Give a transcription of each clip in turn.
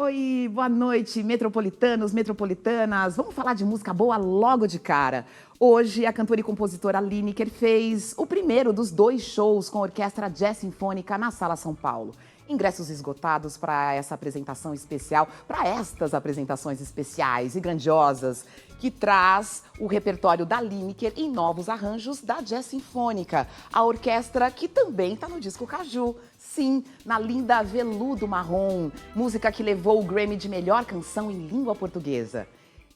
Oi, boa noite, metropolitanos, metropolitanas. Vamos falar de música boa logo de cara. Hoje, a cantora e compositora Lineker fez o primeiro dos 2 shows com a Orquestra Jazz Sinfônica na Sala São Paulo. Ingressos esgotados para essa apresentação especial, para estas apresentações especiais e grandiosas, que traz o repertório da Lineker em novos arranjos da Jazz Sinfônica, a orquestra que também está no disco Caju. Sim, na linda Veludo Marrom, música que levou o Grammy de melhor canção em língua portuguesa.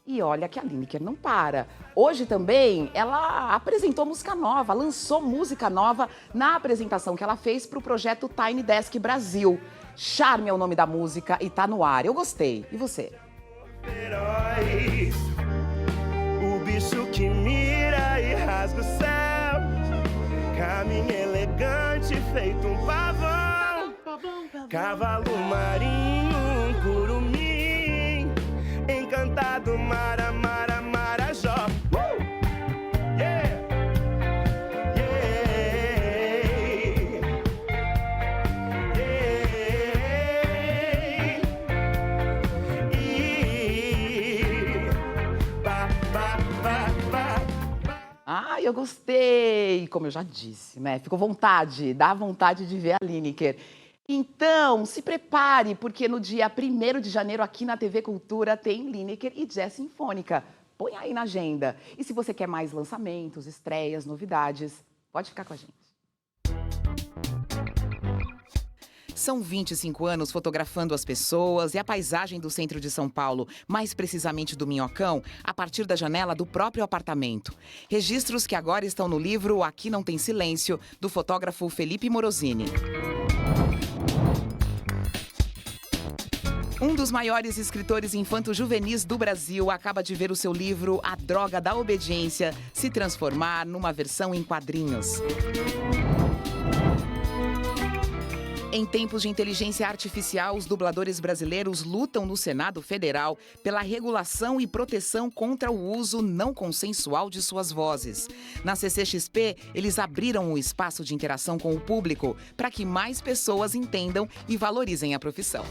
E olha que a Lineker não para. Hoje também ela apresentou música nova, lançou música nova na apresentação que ela fez para o projeto Tiny Desk Brasil. Charme é o nome da música e tá no ar. Eu gostei. E você? Heróis, o bicho que mira e rasga o céu, caminha elegante feito um pavão, cavalo marinho, um curumim, encantado mara, mara, marajó. Yeah! Ah, eu gostei! Como eu já disse, né? Ficou vontade, dá vontade de ver a Lineker. Então, se prepare, porque no dia 1º de janeiro, aqui na TV Cultura, tem Lineker e Jazz Sinfônica. Põe aí na agenda. E se você quer mais lançamentos, estreias, novidades, pode ficar com a gente. São 25 anos fotografando as pessoas e a paisagem do centro de São Paulo, mais precisamente do Minhocão, a partir da janela do próprio apartamento. Registros que agora estão no livro Aqui Não Tem Silêncio, do fotógrafo Felipe Morosini. Um dos maiores escritores infanto-juvenis do Brasil acaba de ver o seu livro A Droga da Obediência se transformar numa versão em quadrinhos. Em tempos de inteligência artificial, os dubladores brasileiros lutam no Senado Federal pela regulação e proteção contra o uso não consensual de suas vozes. Na CCXP, eles abriram um espaço de interação com o público para que mais pessoas entendam e valorizem a profissão.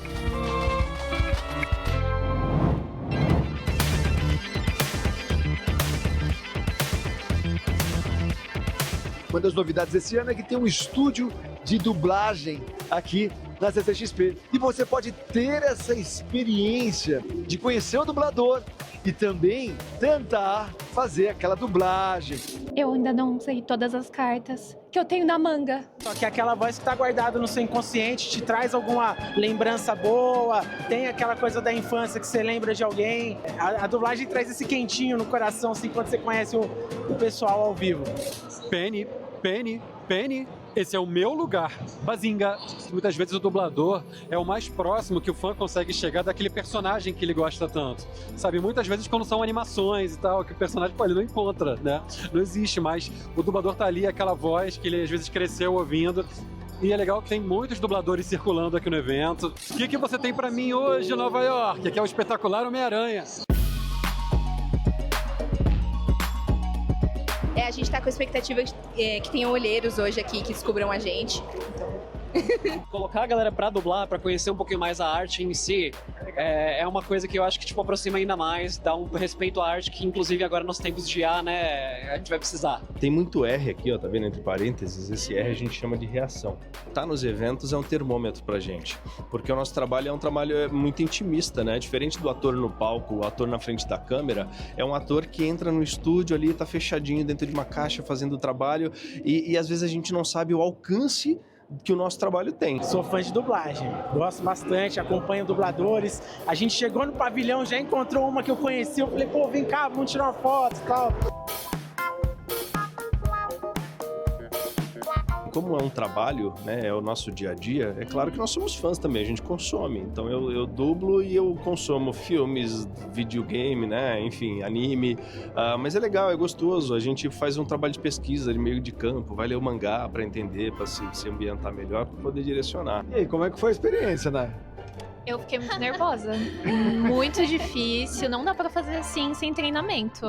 Uma das novidades esse ano é que tem um estúdio de dublagem aqui na CCXP. E você pode ter essa experiência de conhecer o dublador e também tentar fazer aquela dublagem. Eu ainda não sei todas as cartas que eu tenho na manga. Só que aquela voz que está guardada no seu inconsciente te traz alguma lembrança boa, tem aquela coisa da infância que você lembra de alguém. A dublagem traz esse quentinho no coração, assim, quando você conhece o pessoal ao vivo. Penny, Penny, Penny, esse é o meu lugar. Bazinga. Muitas vezes o dublador é o mais próximo que o fã consegue chegar daquele personagem que ele gosta tanto. Sabe, muitas vezes quando são animações e tal, que o personagem, pô, ele não encontra, né? Não existe, mas o dublador tá ali, aquela voz que ele às vezes cresceu ouvindo. E é legal que tem muitos dubladores circulando aqui no evento. O que você tem pra mim hoje em Nova York? Que é o espetacular Homem-Aranha. A gente tá com a expectativa que tenham olheiros hoje aqui que descubram a gente. Colocar a galera pra dublar, pra conhecer um pouquinho mais a arte em si, é uma coisa que eu acho que tipo, aproxima ainda mais, dá um respeito à arte que inclusive agora nos tempos de IA, né, a gente vai precisar. Tem muito R aqui, ó, tá vendo, entre parênteses, esse R a gente chama de reação. Tá nos eventos é um termômetro pra gente, porque o nosso trabalho é um trabalho muito intimista, né, diferente do ator no palco, o ator na frente da câmera, é um ator que entra no estúdio ali, tá fechadinho dentro de uma caixa fazendo o trabalho e às vezes a gente não sabe o alcance que o nosso trabalho tem. Sou fã de dublagem, gosto bastante, acompanho dubladores. A gente chegou no pavilhão, já encontrou uma que eu conheci, eu falei, pô, vem cá, vamos tirar uma foto e tal. Como é um trabalho, né, é o nosso dia a dia, é claro que nós somos fãs também, a gente consome. Então eu dublo e eu consumo filmes, videogame, né, enfim, anime. Mas é legal, é gostoso, a gente faz um trabalho de pesquisa de meio de campo, vai ler o mangá para entender, para se ambientar melhor, para poder direcionar. E aí, como é que foi a experiência, né? Eu fiquei muito nervosa. Muito difícil. Não dá pra fazer assim sem treinamento.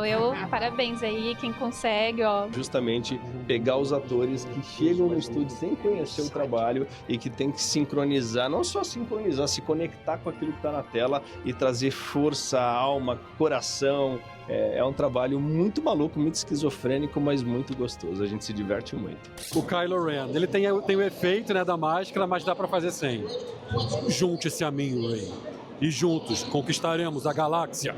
Parabéns aí, quem consegue, ó. Justamente pegar os atores que chegam no estúdio sem conhecer o trabalho e que tem que sincronizar, não só sincronizar, se conectar com aquilo que está na tela e trazer força, alma, coração. É um trabalho muito maluco, muito esquizofrênico, mas muito gostoso. A gente se diverte muito. O Kylo Ren, ele tem o efeito, né, da máscara, mas dá pra fazer sem. Junte-se a mim, Rey, e juntos conquistaremos a galáxia.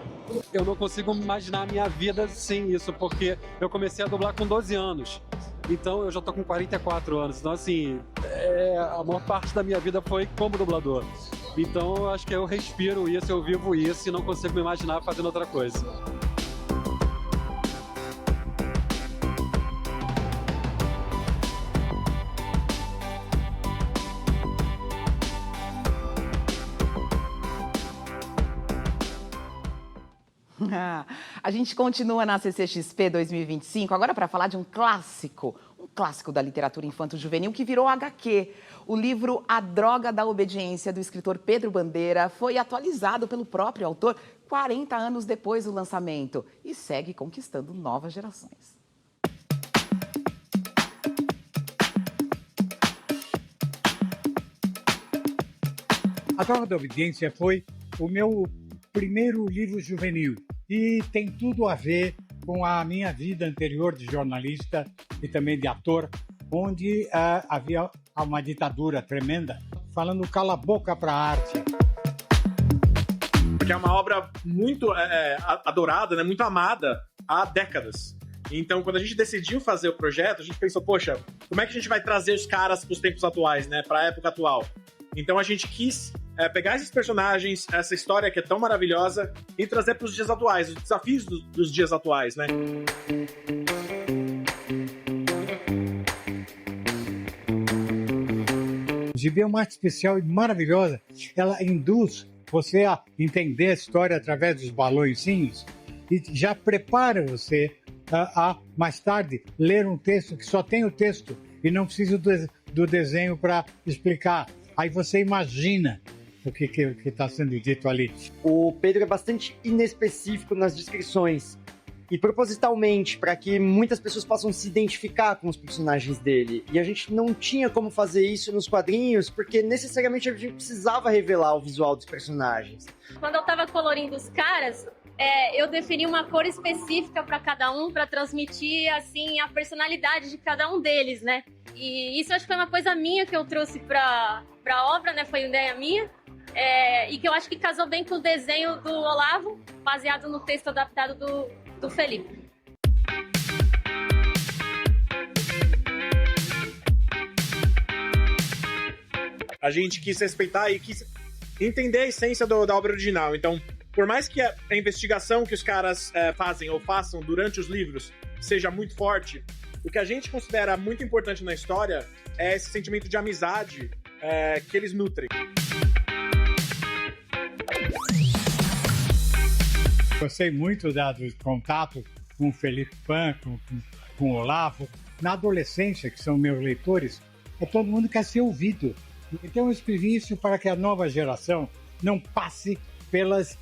Eu não consigo imaginar a minha vida sem isso, porque eu comecei a dublar com 12 anos. Então eu já tô com 44 anos. Então, assim, a maior parte da minha vida foi como dublador. Então eu acho que eu respiro isso, eu vivo isso e não consigo me imaginar fazendo outra coisa. A gente continua na CCXP 2025, agora para falar de um clássico da literatura infanto-juvenil que virou HQ. O livro A Droga da Obediência, do escritor Pedro Bandeira, foi atualizado pelo próprio autor 40 anos depois do lançamento e segue conquistando novas gerações. A Droga da Obediência foi o meu primeiro livro juvenil e tem tudo a ver com a minha vida anterior de jornalista e também de ator, onde havia uma ditadura tremenda, falando cala a boca para a arte. Porque é uma obra muito adorada, né, muito amada há décadas. Então, quando a gente decidiu fazer o projeto, a gente pensou, poxa, como é que a gente vai trazer os caras para os tempos atuais, né, para a época atual? Então a gente quis pegar esses personagens, essa história que é tão maravilhosa e trazer para os dias atuais, os desafios dos dias atuais, né? O gibi é uma arte especial e maravilhosa. Ela induz você a entender a história através dos balõezinhos e já prepara você a mais tarde ler um texto que só tem o texto e não precisa do desenho para explicar. Aí você imagina o que está sendo dito ali. O Pedro é bastante inespecífico nas descrições. E propositalmente, para que muitas pessoas possam se identificar com os personagens dele. E a gente não tinha como fazer isso nos quadrinhos, porque necessariamente a gente precisava revelar o visual dos personagens. Quando eu tava colorindo os caras, eu defini uma cor específica para cada um, para transmitir, assim, a personalidade de cada um deles, né? E isso acho que foi uma coisa minha que eu trouxe pra obra, né? Foi uma ideia minha. E que eu acho que casou bem com o desenho do Olavo, baseado no texto adaptado do Felipe. A gente quis respeitar e quis entender a essência da obra original. Então, por mais que a investigação que os caras fazem ou façam durante os livros seja muito forte, o que a gente considera muito importante na história é esse sentimento de amizade que eles nutrem. Gostei muito do contato com o Felipe Pan, com o Olavo. Na adolescência, que são meus leitores, todo mundo quer ser ouvido. Então eu escrevi isso para que a nova geração não passe pelos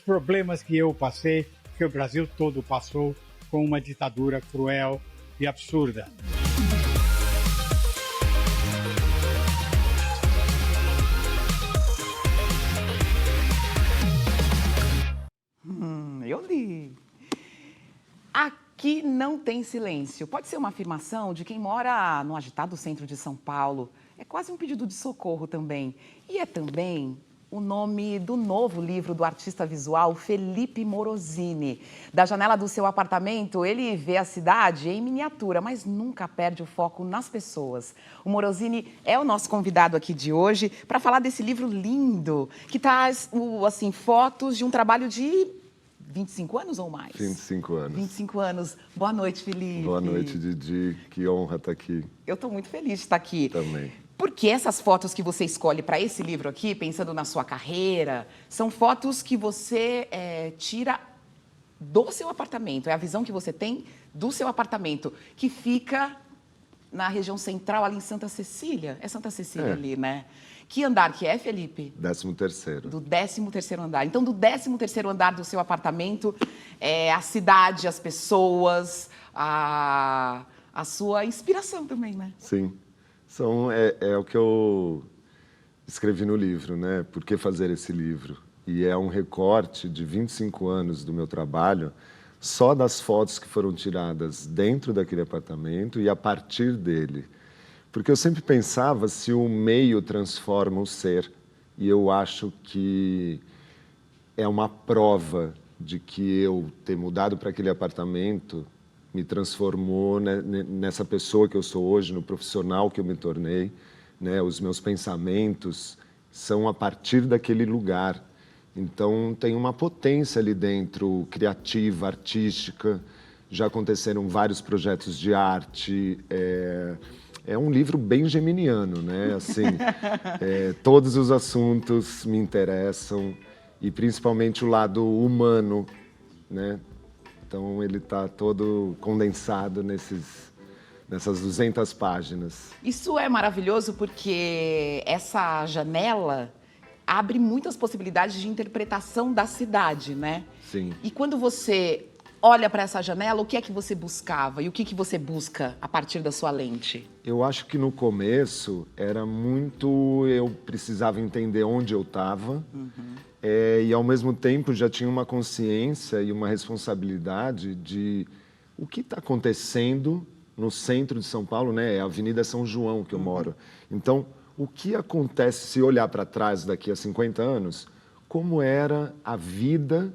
problemas que eu passei, que o Brasil todo passou com uma ditadura cruel e absurda. Eu li. Aqui não tem silêncio. Pode ser uma afirmação de quem mora no agitado centro de São Paulo. É quase um pedido de socorro também. E é também o nome do novo livro do artista visual Felipe Morosini. Da janela do seu apartamento, ele vê a cidade em miniatura, mas nunca perde o foco nas pessoas. O Morosini é o nosso convidado aqui de hoje para falar desse livro lindo, que traz assim, fotos de um trabalho de 25 anos ou mais? 25 anos. 25 anos. Boa noite, Felipe. Boa noite, Didi. Que honra estar aqui. Eu estou muito feliz de estar aqui. Também. Porque essas fotos que você escolhe para esse livro aqui, pensando na sua carreira, são fotos que você tira do seu apartamento. É a visão que você tem do seu apartamento, que fica na região central, ali em Santa Cecília. É Santa Cecília ali, né? Que andar que é, Felipe? 13º. Do 13º andar. Então, do 13º andar do seu apartamento, a cidade, as pessoas, a sua inspiração também, né? Sim. É o que eu escrevi no livro, né? Por que fazer esse livro? E é um recorte de 25 anos do meu trabalho, só das fotos que foram tiradas dentro daquele apartamento e a partir dele. Porque eu sempre pensava se o meio transforma o ser. E eu acho que é uma prova de que eu ter mudado para aquele apartamento me transformou nessa pessoa que eu sou hoje, no profissional que eu me tornei, né? Os meus pensamentos são a partir daquele lugar. Então, tem uma potência ali dentro, criativa, artística. Já aconteceram vários projetos de arte. É um livro bem geminiano, né? Assim, todos os assuntos me interessam, e principalmente o lado humano, né? Então, ele está todo condensado nessas 200 páginas. Isso é maravilhoso porque essa janela abre muitas possibilidades de interpretação da cidade, né? Sim. E quando você olha para essa janela, o que é que você buscava? E o que você busca a partir da sua lente? Eu acho que no começo era muito... Eu precisava entender onde eu estava. E, ao mesmo tempo, já tinha uma consciência e uma responsabilidade de o que está acontecendo no centro de São Paulo, né? É a Avenida São João que eu moro. Então, o que acontece se olhar para trás daqui a 50 anos? Como era a vida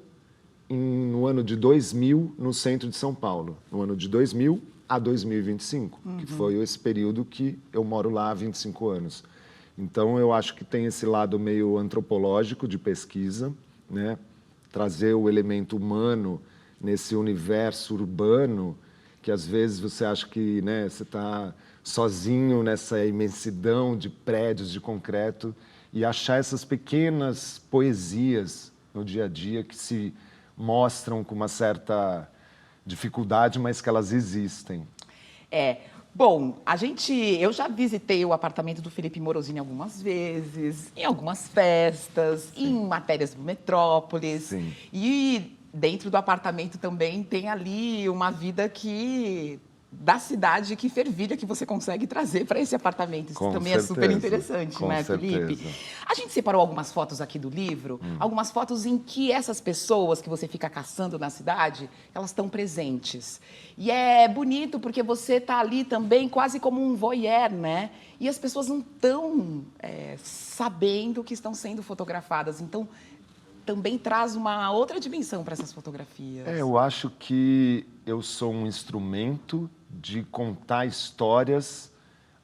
no ano de 2000 no centro de São Paulo? No ano de 2000 a 2025, que foi esse período que eu moro lá há 25 anos. Então, eu acho que tem esse lado meio antropológico de pesquisa, né? Trazer o elemento humano nesse universo urbano, que às vezes você acha que, né, você está sozinho nessa imensidão de prédios de concreto, e achar essas pequenas poesias no dia a dia que se mostram com uma certa dificuldade, mas que elas existem. Bom, eu já visitei o apartamento do Felipe Morosini algumas vezes, em algumas festas, em matérias do Metrópolis. Sim. E dentro do apartamento também tem ali uma vida da cidade que fervilha, que você consegue trazer para esse apartamento. Isso também é super interessante, né, Felipe? A gente separou algumas fotos aqui do livro, algumas fotos em que essas pessoas que você fica caçando na cidade, elas estão presentes. E é bonito porque você está ali também quase como um voyeur, né? E as pessoas não estão sabendo que estão sendo fotografadas. Então, também traz uma outra dimensão para essas fotografias. Eu acho que eu sou um instrumento de contar histórias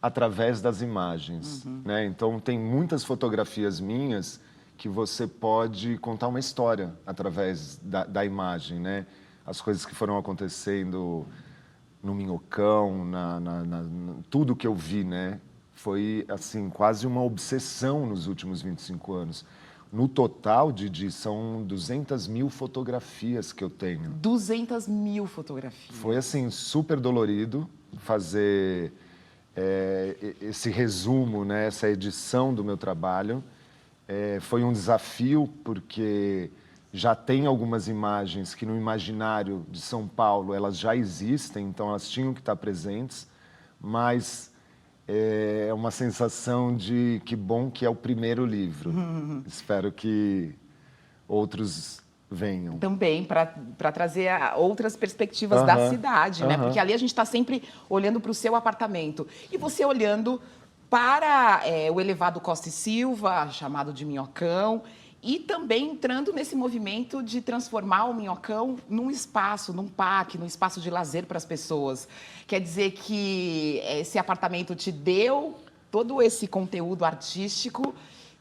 através das imagens, né? Então, tem muitas fotografias minhas que você pode contar uma história através da imagem, né? As coisas que foram acontecendo no Minhocão, tudo que eu vi, né? Foi, assim, quase uma obsessão nos últimos 25 anos. No total, Didi, são 200 mil fotografias que eu tenho. 200 mil fotografias. Foi, assim, super dolorido fazer esse resumo, né, essa edição do meu trabalho. Foi um desafio, porque já tem algumas imagens que no imaginário de São Paulo elas já existem, então elas tinham que estar presentes, mas é uma sensação de que bom que é o primeiro livro. Espero que outros venham. Também, para trazer outras perspectivas da cidade, né? Porque ali a gente está sempre olhando para o seu apartamento. E você olhando para o elevado Costa e Silva, chamado de Minhocão, e também entrando nesse movimento de transformar o Minhocão num espaço, num parque, num espaço de lazer para as pessoas. Quer dizer que esse apartamento te deu todo esse conteúdo artístico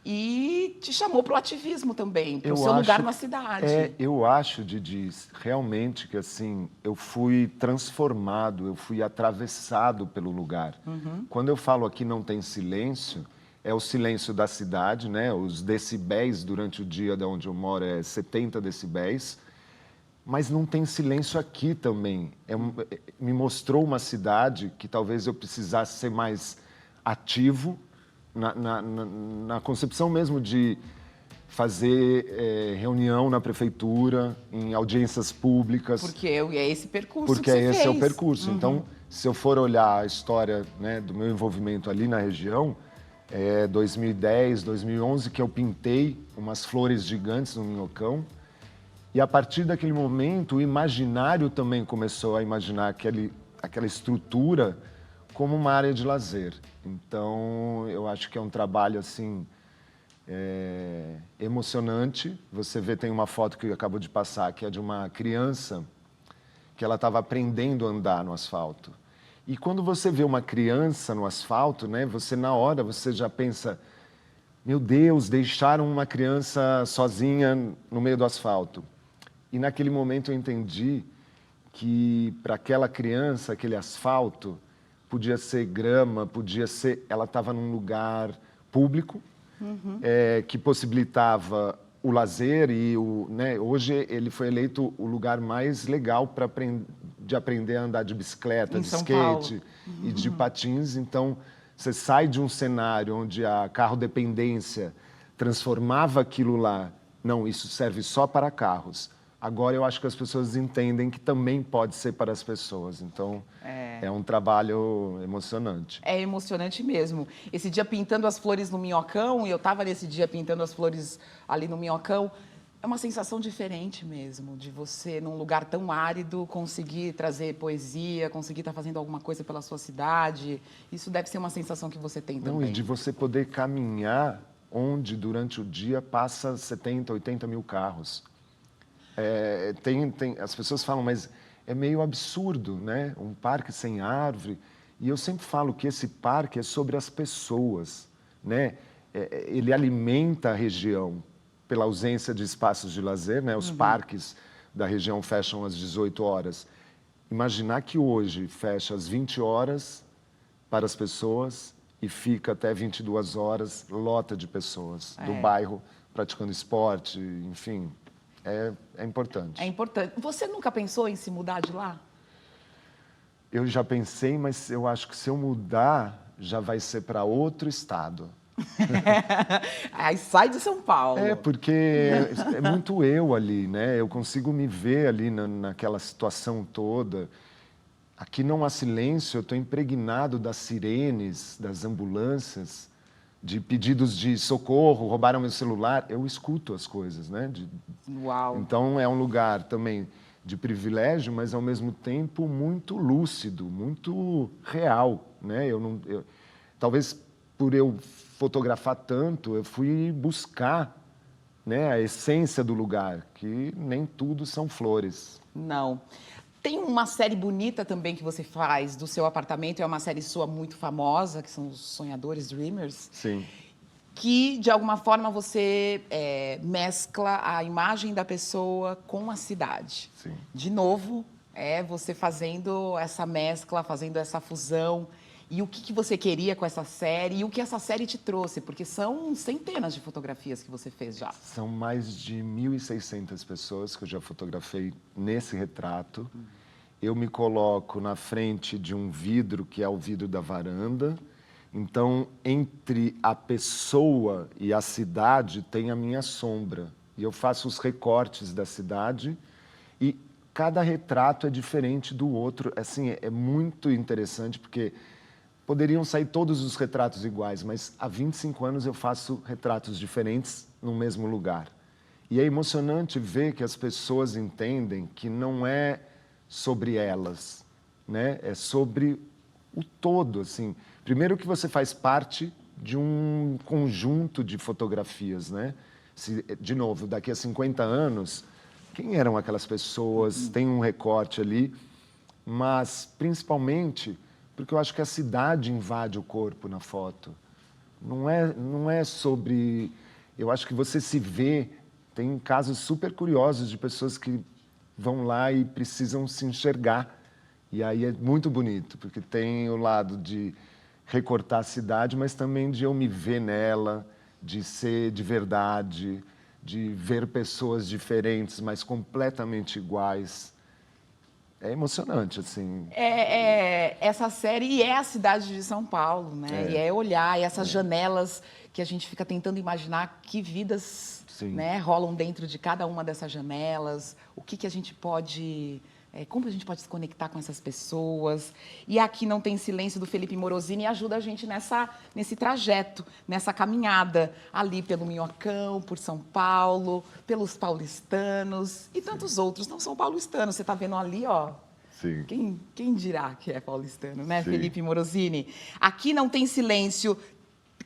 e te chamou para o ativismo também, para o seu lugar na cidade. Eu acho, Didi, realmente que assim, eu fui transformado, eu fui atravessado pelo lugar. Quando eu falo aqui não tem silêncio, é o silêncio da cidade, né? Os decibéis durante o dia de onde eu moro é 70 decibéis, mas não tem silêncio aqui também. Me mostrou uma cidade que talvez eu precisasse ser mais ativo na concepção mesmo de fazer reunião na prefeitura, em audiências públicas. Porque é esse percurso Porque que você esse é o fez. percurso. Então, se eu for olhar a história, né, do meu envolvimento ali na região, 2010, 2011, que eu pintei umas flores gigantes no Minhocão. E a partir daquele momento, o imaginário também começou a imaginar aquela estrutura como uma área de lazer. Então, eu acho que é um trabalho assim emocionante. Você vê, tem uma foto que acabou de passar, que é de uma criança que ela estava aprendendo a andar no asfalto. E quando você vê uma criança no asfalto, né, você na hora você já pensa, meu Deus, deixaram uma criança sozinha no meio do asfalto. E naquele momento eu entendi que para aquela criança, aquele asfalto, podia ser grama, podia ser... Ela estava num lugar público, que possibilitava o lazer e hoje ele foi eleito o lugar mais legal de aprender a andar de bicicleta, Em de São skate e de patins. Então, você sai de um cenário onde a carro-dependência transformava aquilo lá. Não, isso serve só para carros. Agora eu acho que as pessoas entendem que também pode ser para as pessoas. Então, é um trabalho emocionante. É emocionante mesmo. Esse dia pintando as flores no Minhocão, e eu estava nesse dia pintando as flores ali no Minhocão, é uma sensação diferente mesmo, de você, num lugar tão árido, conseguir trazer poesia, conseguir estar fazendo alguma coisa pela sua cidade. Isso deve ser uma sensação que você tem também. Não, e de você poder caminhar onde, durante o dia, passa 70, 80 mil carros. As pessoas falam, mas é meio absurdo, né? Um parque sem árvore. E eu sempre falo que esse parque é sobre as pessoas, né? Ele alimenta a região pela ausência de espaços de lazer, né? Os parques da região fecham às 18 horas. Imaginar que hoje fecha às 20 horas para as pessoas e fica até 22 horas, lota de pessoas do bairro praticando esporte, enfim... É importante. É importante. Você nunca pensou em se mudar de lá? Eu já pensei, mas eu acho que se eu mudar, já vai ser para outro estado. Aí sai de São Paulo. Porque é muito eu ali, né? Eu consigo me ver ali naquela situação toda. Aqui não há silêncio, eu estou impregnado das sirenes, das ambulâncias, de pedidos de socorro, roubaram meu celular. Eu escuto as coisas, né? Uau! Então, é um lugar também de privilégio, mas, ao mesmo tempo, muito lúcido, muito real, né? Talvez, por eu fotografar tanto, eu fui buscar, né, a essência do lugar, que nem tudo são flores. Não. Tem uma série bonita também que você faz do seu apartamento, é uma série sua muito famosa, que são os Sonhadores, Dreamers. Sim. Que, de alguma forma, você mescla a imagem da pessoa com a cidade. Sim. De novo, você fazendo essa mescla, fazendo essa fusão. E o que você queria com essa série e o que essa série te trouxe? Porque são centenas de fotografias que você fez já. São mais de 1.600 pessoas que eu já fotografei nesse retrato. Eu me coloco na frente de um vidro, que é o vidro da varanda. Então, entre a pessoa e a cidade, tem a minha sombra. E eu faço os recortes da cidade e cada retrato é diferente do outro. Assim, é muito interessante, porque poderiam sair todos os retratos iguais, mas há 25 anos eu faço retratos diferentes no mesmo lugar. E é emocionante ver que as pessoas entendem que não é sobre elas, né? É sobre o todo, assim. Primeiro que você faz parte de um conjunto de fotografias, né? De novo, daqui a 50 anos, quem eram aquelas pessoas? Tem um recorte ali, mas principalmente porque eu acho que a cidade invade o corpo na foto. Não é sobre... Eu acho que você se vê... Tem casos super curiosos de pessoas que vão lá e precisam se enxergar. E aí é muito bonito, porque tem o lado de recortar a cidade, mas também de eu me ver nela, de ser de verdade, de ver pessoas diferentes, mas completamente iguais. é emocionante, assim. Essa série é a cidade de São Paulo, né? E é olhar essas janelas que a gente fica tentando imaginar que vidas, né, rolam dentro de cada uma dessas janelas, o que a gente pode... como a gente pode se conectar com essas pessoas. E Aqui Não Tem Silêncio, do Felipe Morosini, ajuda a gente nesse trajeto, nessa caminhada, ali pelo Minhocão, por São Paulo, pelos paulistanos e tantos outros. Não são paulistanos, você está vendo ali, ó. Sim. Quem dirá que é paulistano, né, Sim. Felipe Morosini? Aqui Não Tem Silêncio.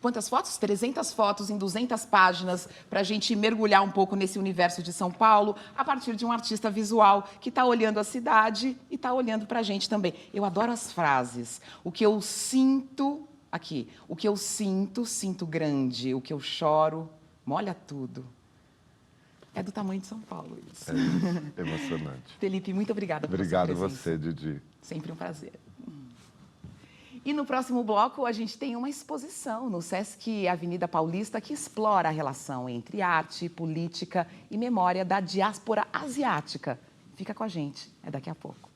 Quantas fotos? 300 fotos em 200 páginas para a gente mergulhar um pouco nesse universo de São Paulo a partir de um artista visual que está olhando a cidade e está olhando para a gente também. Eu adoro as frases. O que eu sinto, aqui, o que eu sinto, sinto grande. O que eu choro, molha tudo. É do tamanho de São Paulo isso. É emocionante. Felipe, muito obrigada por Obrigado sua presença. você, Didi. Sempre um prazer. E no próximo bloco, a gente tem uma exposição no Sesc Avenida Paulista que explora a relação entre arte, política e memória da diáspora asiática. Fica com a gente, é daqui a pouco.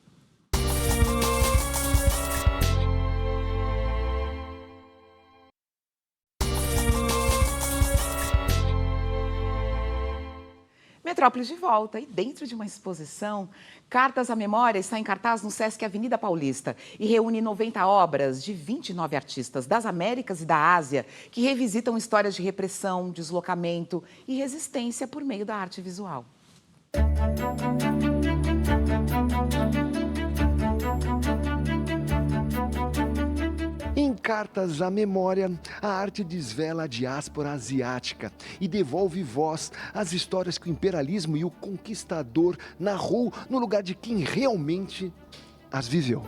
Metrópolis de volta e dentro de uma exposição, Cartas à Memória está em cartaz no Sesc Avenida Paulista e reúne 90 obras de 29 artistas das Américas e da Ásia que revisitam histórias de repressão, deslocamento e resistência por meio da arte visual. Em Cartas à Memória, a arte desvela a diáspora asiática e devolve voz às histórias que o imperialismo e o conquistador narrou no lugar de quem realmente as viveu.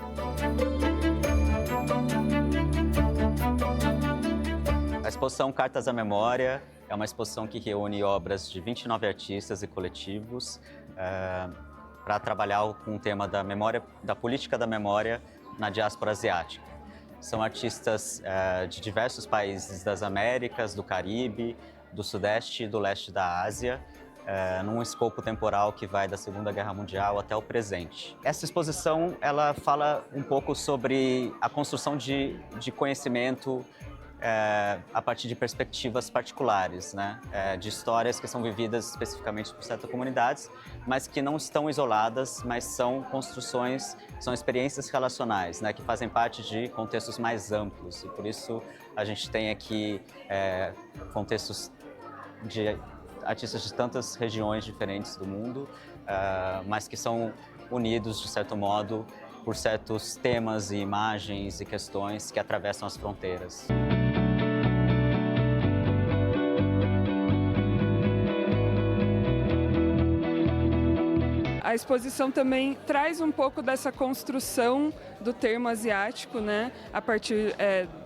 A exposição Cartas à Memória é uma exposição que reúne obras de 29 artistas e coletivos para trabalhar com o tema da memória, da política da memória na diáspora asiática. São artistas de diversos países das Américas, do Caribe, do Sudeste e do Leste da Ásia, num escopo temporal que vai da Segunda Guerra Mundial até o presente. Essa exposição ela fala um pouco sobre a construção de conhecimento a partir de perspectivas particulares, né? De histórias que são vividas especificamente por certas comunidades, mas que não estão isoladas, mas são construções, são experiências relacionais, né? Que fazem parte de contextos mais amplos. E por isso a gente tem aqui contextos de artistas de tantas regiões diferentes do mundo, mas que são unidos, de certo modo, por certos temas e imagens e questões que atravessam as fronteiras. A exposição também traz um pouco dessa construção do termo asiático, né, a partir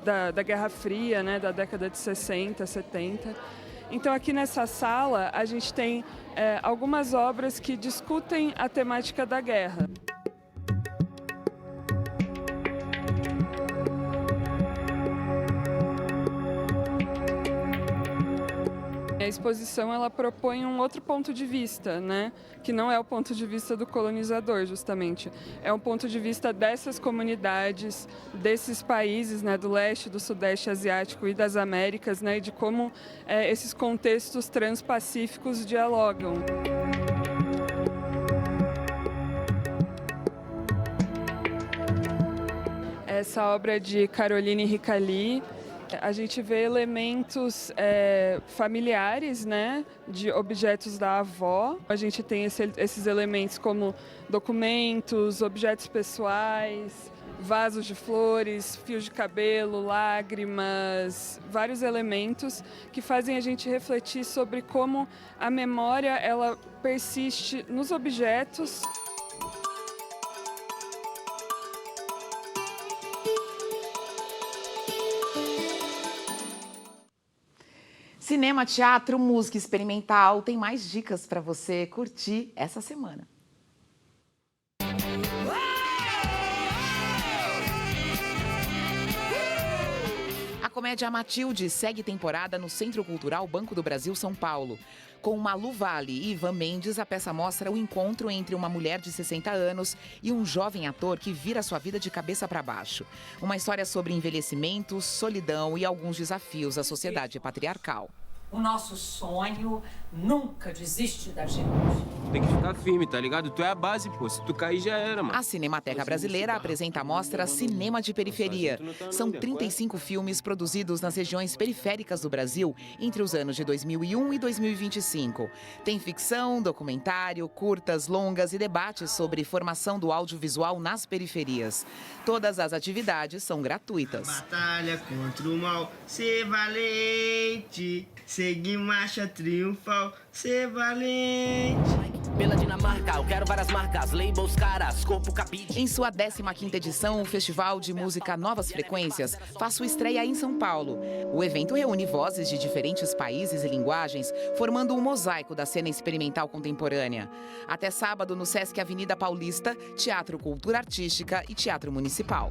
da Guerra Fria, né, da década de 60, 70. Então, aqui nessa sala, a gente tem algumas obras que discutem a temática da guerra. A exposição ela propõe um outro ponto de vista, né? Que não é o ponto de vista do colonizador, justamente. É um ponto de vista dessas comunidades, desses países, né? Do leste, do sudeste asiático e das Américas, né? E de como esses contextos transpacíficos dialogam. Essa obra é de Caroline Ricali. A gente vê elementos familiares, né, de objetos da avó. A gente tem esses elementos como documentos, objetos pessoais, vasos de flores, fios de cabelo, lágrimas, vários elementos que fazem a gente refletir sobre como a memória ela persiste nos objetos. Cinema, teatro, música experimental, tem mais dicas para você curtir essa semana. A comédia Matilde segue temporada no Centro Cultural Banco do Brasil, São Paulo. Com Malu Vale e Ivan Mendes, a peça mostra o encontro entre uma mulher de 60 anos e um jovem ator que vira sua vida de cabeça para baixo. Uma história sobre envelhecimento, solidão e alguns desafios à sociedade patriarcal. O nosso sonho nunca desiste da gente. Tem que ficar firme, tá ligado? Tu é a base, pô. Se tu cair, já era, mano. A Cinemateca Brasileira apresenta a mostra Cinema de Periferia. São 35 filmes produzidos nas regiões periféricas do Brasil entre os anos de 2001 e 2025. Tem ficção, documentário, curtas, longas e debates sobre formação do audiovisual nas periferias. Todas as atividades são gratuitas. Batalha contra o mal, ser valente. Seguir marcha triunfal, ser valente. Pela Dinamarca, eu quero várias marcas, labels, caras, corpo, cabide. Em sua 15ª edição, o Festival de Música Novas Frequências faz sua estreia em São Paulo. O evento reúne vozes de diferentes países e linguagens, formando um mosaico da cena experimental contemporânea. Até sábado, no Sesc Avenida Paulista, Teatro Cultura Artística e Teatro Municipal.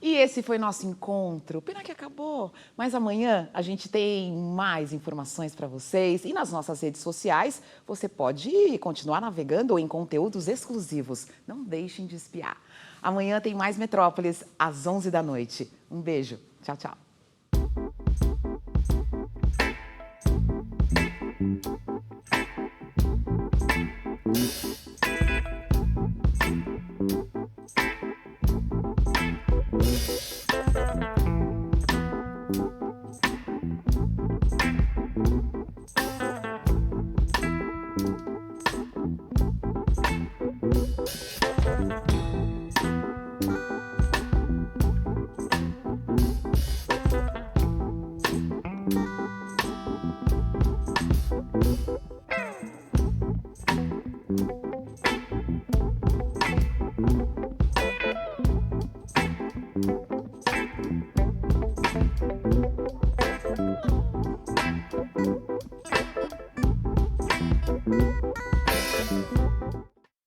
E esse foi nosso encontro. Pena que acabou, mas amanhã a gente tem mais informações para vocês. E nas nossas redes sociais, você pode continuar navegando em conteúdos exclusivos. Não deixem de espiar. Amanhã tem mais Metrópolis, às 11 da noite. Um beijo. Tchau, tchau.